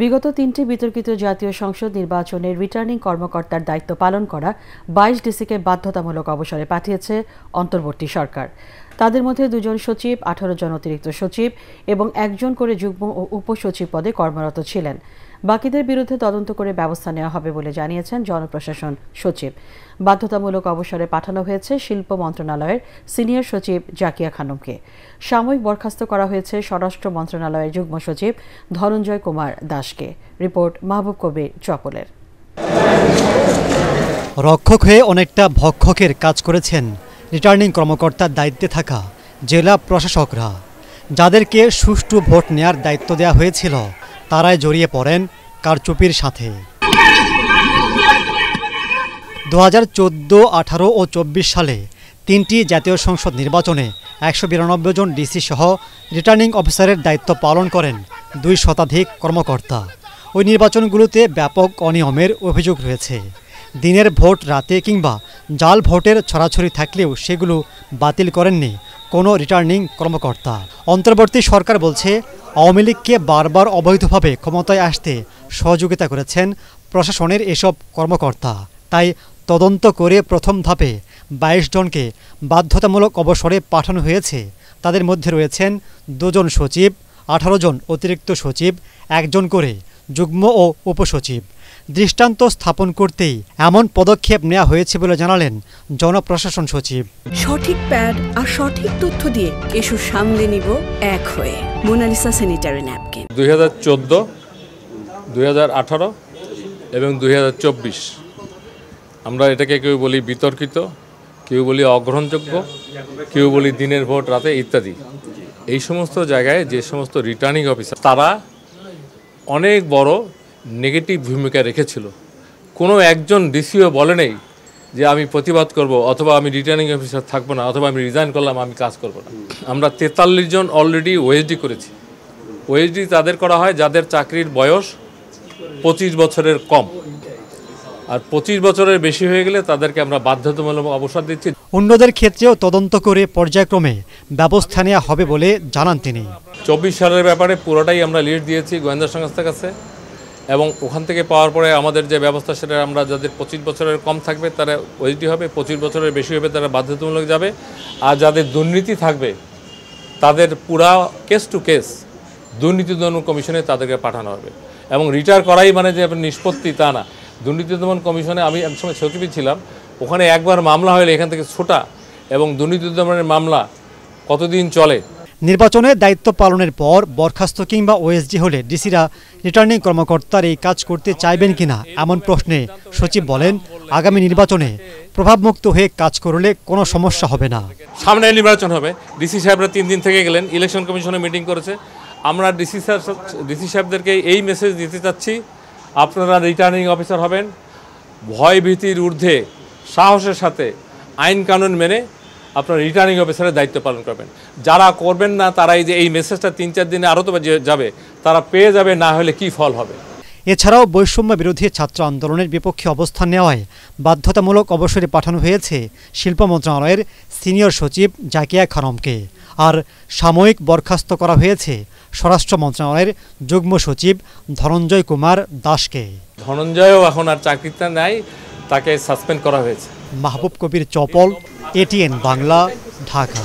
বিগত 3টি বিতর্কিত জাতীয় সংসদ নির্বাচনের রিটার্নিং কর্মকর্তার দায়িত্ব পালন করা 22 ডিসিকে বাধ্যতামূলক অবসরে পাঠিয়েছে অন্তর্বর্তী সরকার। তাদের মধ্যে 2 জন সচিব, 18 জন অতিরিক্ত সচিব এবং 1 জন করে যুগ্ম ও উপসচিব পদে কর্মরত ছিলেন। বাকিদের বিরুদ্ধে তদন্ত করে ব্যবস্থা নেওয়া হবে বলে জানিয়েছেন জনপ্রশাসন সচিব। বাধ্যতামূলক অবসরে পাঠানো হয়েছে শিল্প মন্ত্রণালয়ের সিনিয়র সচিব জাকিয়া খানমকে। সাময়িক বরখাস্ত করা হয়েছে স্বরাষ্ট্র মন্ত্রণালয়ের যুগ্ম সচিব ধনঞ্জয় কুমার দাসকে। রিপোর্ট মাহবুব কবির চপলের। রক্ষক হয়ে অনেকটা ভক্ষকের কাজ করেছেন রিটার্নিং কর্মকর্তার দায়িত্বে থাকা জেলা প্রশাসকরা। যাদেরকে সুষ্ঠু ভোট নেয়ার দায়িত্ব দেওয়া হয়েছিল তারাই জড়িয়ে পড়েন কারচুপির সাথে। 2014, 18 ও 24 সালে 3টি জাতীয় সংসদ নির্বাচনে 192 জন ডিসি সহ রিটার্নিং অফিসারের দায়িত্ব পালন করেন 2 শতাধিক কর্মকর্তা। ওই নির্বাচনগুলোতে ব্যাপক অনিয়মের অভিযোগ রয়েছে। দিনের ভোট রাতে কিংবা জাল ভোটের ছড়াছড়ি থাকলেও সেগুলো বাতিল করেননি কোনো রিটার্নিং কর্মকর্তা। অন্তর্বর্তী সরকার বলছে আওয়ামী লীগকে বারবার অবৈধভাবে ক্ষমতায় আসতে সহযোগিতা করেছেন প্রশাসনের এসব কর্মকর্তা। তাই তদন্ত করে প্রথম ধাপে 22 জনকে বাধ্যতামূলক অবসরে পাঠানো হয়েছে। তাদের মধ্যে রয়েছেন 2 জন সচিব, 18 জন অতিরিক্ত সচিব, 1 জন করে যুগ্ম ও উপসচিব। দৃষ্টান্ত স্থাপন করতেই এমন পদক্ষেপ নেওয়া হয়েছে বলে জানালেন জনপ্রশাসন সচিব। সঠিক প্যাড আর সঠিক তথ্য দিয়ে এসব সামলে নিব এক হয়ে। Mona Lisa sanitary napkin. 2014, 2018 এবং 2024 আমরা এটাকে কেউ বলি বিতর্কিত, কেউ বলি অগ্রহণযোগ্য, কেউ বলি দিনের ভোট রাতে ইত্যাদি। এই সমস্ত জায়গায় যে সমস্ত রিটার্নিং অফিসার তারা অনেক বড় নেগেটিভ ভূমিকা রেখেছিল। কোনো একজন ডিসিও বলে নেই যে আমি প্রতিবাদ করব, অথবা আমি রিটার্নিং অফিসার থাকবো না, অথবা আমি রিজাইন করলাম, আমি কাজ করব না। আমরা 43 জন অলরেডি ওএসডি করেছি। ওএসডি তাদের করা হয় যাদের চাকরির বয়স 25 বছরের কম, আর 25 বছরের বেশি হয়ে গেলে তাদেরকে আমরা বাধ্যতামূলক অবসর দিচ্ছি। অন্যদের ক্ষেত্রেও তদন্ত করে পর্যায়ক্রমে ব্যবস্থা নেওয়া হবে বলে জানান তিনি। 24 সালের ব্যাপারে পুরোটাই আমরা লিস্ট দিয়েছি গোয়েন্দা সংস্থার কাছে, এবং ওখান থেকে পাওয়ার পরে আমাদের যে ব্যবস্থা সেটা আমরা যাদের 25 বছরের কম থাকবে তারা ওএসডি হবে, 25 বছরের বেশি হবে তারা বাধ্যতামূলক যাবে, আর যাদের দুর্নীতি থাকবে তাদের পুরা কেস টু কেস দুর্নীতি দমন কমিশনে তাদেরকে পাঠানো হবে। এবং রিটায়ার করাই মানে যে নিষ্পত্তি তা না। দুর্নীতি দমন কমিশনে আমি এক সময় সচিবই ছিলাম, ওখানে একবার মামলা হলে এখান থেকে ছোটা, এবং দুর্নীতি দমনের মামলা কতদিন চলে। নির্বাচনের দায়িত্ব পালনের পর বরখাস্ত কিংবা ওএসডি হলে ডিসিরা রিটার্নিং কর্মকর্তার এই কাজ করতে চাইবেন কিনা এমন প্রশ্নে সচিব বলেন, আগামী নির্বাচনে প্রভাবমুক্ত হয়ে কাজ করলে কোনো সমস্যা হবে না। সামনে নির্বাচন হবে, ডিসি সাহেবরা 3 দিন থেকে গেলেন, ইলেকশন কমিশনে মিটিং করেছে। আমরা ডিসি সাহেবদেরকে এই মেসেজ দিতে চাচ্ছি, আপনারা রিটার্নিং অফিসার হবেন, ভয় ভীতির ঊর্ধ্বে সাহসের সাথে আইন কানুন মেনে আপনারা রিটার্নিং অফিসারের দায়িত্ব পালন করবেন। যারা করবেন না তারা এই যে এই মেসেজটা 3-4 দিনে আরও তো যাবে, তারা পেয়ে যাবে, না হলে কি ফল হবে। এছাড়াও বৈষম্য বিরোধী ছাত্র আন্দোলনের বিপক্ষে অবস্থান নেওয়ায় বাধ্যতামূলক অবসরে পাঠানো হয়েছে শিল্প মন্ত্রণালয়ের সিনিয়র সচিব জাকিয়া খানমকে। আর সাময়িক বরখাস্ত করা হয়েছে স্বরাষ্ট্র মন্ত্রণালয়ের যুগ্ম সচিব ধনঞ্জয় কুমার দাসকে। ধনঞ্জয়ও এখন আর চাকরিতে নাই, তাকে সাসপেন্ড করা হয়েছে। মাহবুব কবির চপল, এটিএন বাংলা, ঢাকা।